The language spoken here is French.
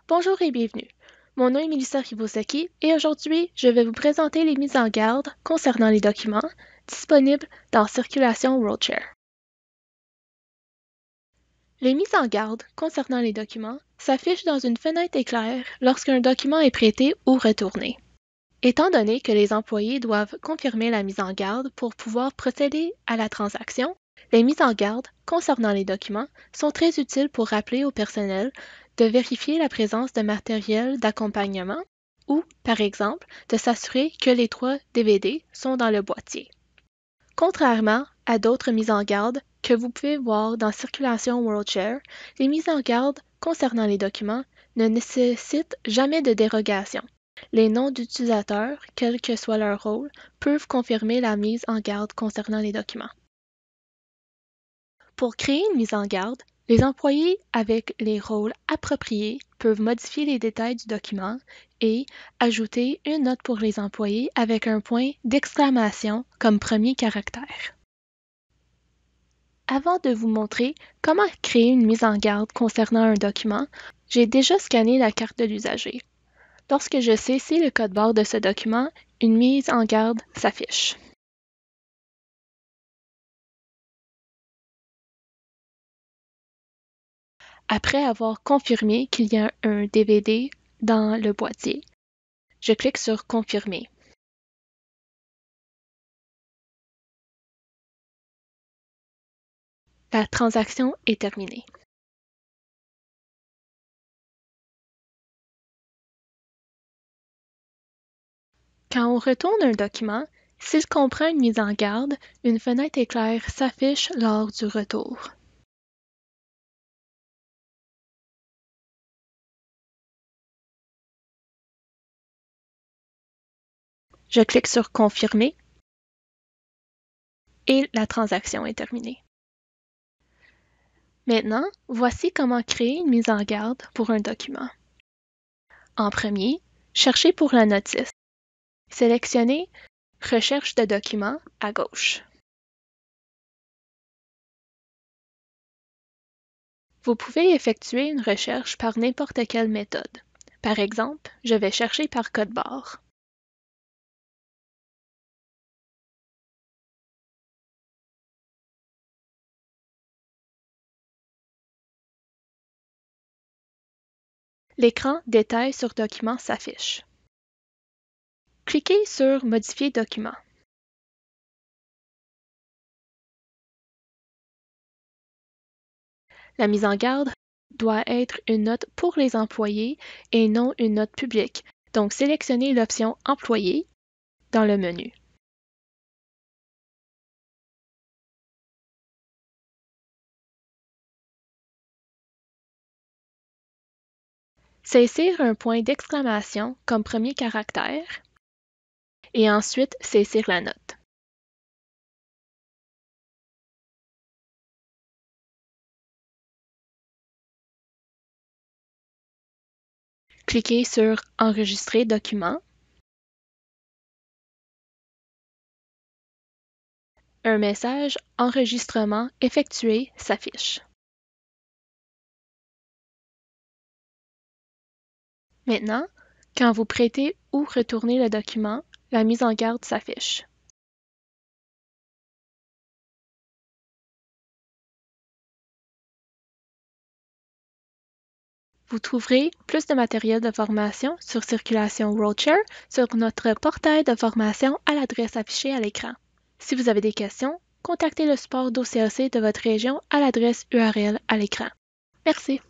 Bonjour et bienvenue. Mon nom est Melissa Ribosaki et aujourd'hui, je vais vous présenter les mises en garde concernant les documents disponibles dans Circulation WorldShare. Les mises en garde concernant les documents s'affichent dans une fenêtre éclair lorsqu'un document est prêté ou retourné. Étant donné que les employés doivent confirmer la mise en garde pour pouvoir procéder à la transaction, les mises en garde concernant les documents sont très utiles pour rappeler au personnel de vérifier la présence de matériel d'accompagnement ou, par exemple, de s'assurer que les 3 DVD sont dans le boîtier. Contrairement à d'autres mises en garde que vous pouvez voir dans Circulation WorldShare, les mises en garde concernant les documents ne nécessitent jamais de dérogation. Les noms d'utilisateurs, quel que soit leur rôle, peuvent confirmer la mise en garde concernant les documents. Pour créer une mise en garde, les employés avec les rôles appropriés peuvent modifier les détails du document et ajouter une note pour les employés avec un point d'exclamation comme premier caractère. Avant de vous montrer comment créer une mise en garde concernant un document, j'ai déjà scanné la carte de l'usager. Lorsque je saisis le code barre de ce document, une mise en garde s'affiche. Après avoir confirmé qu'il y a un DVD dans le boîtier, je clique sur Confirmer. La transaction est terminée. Quand on retourne un document, s'il comprend une mise en garde, une fenêtre éclair s'affiche lors du retour. Je clique sur Confirmer et la transaction est terminée. Maintenant, voici comment créer une mise en garde pour un document. En premier, cherchez pour la notice. Sélectionnez Recherche de documents à gauche. Vous pouvez effectuer une recherche par n'importe quelle méthode. Par exemple, je vais chercher par code barre. L'écran Détails sur document s'affiche. Cliquez sur Modifier document. La mise en garde doit être une note pour les employés et non une note publique, donc sélectionnez l'option Employés dans le menu. Saisir un point d'exclamation comme premier caractère et ensuite saisir la note. Cliquez sur Enregistrer document. Un message Enregistrement effectué s'affiche. Maintenant, quand vous prêtez ou retournez le document, la mise en garde s'affiche. Vous trouverez plus de matériel de formation sur Circulation WorldShare sur notre portail de formation à l'adresse affichée à l'écran. Si vous avez des questions, contactez le support d'OCAC de votre région à l'adresse URL à l'écran. Merci.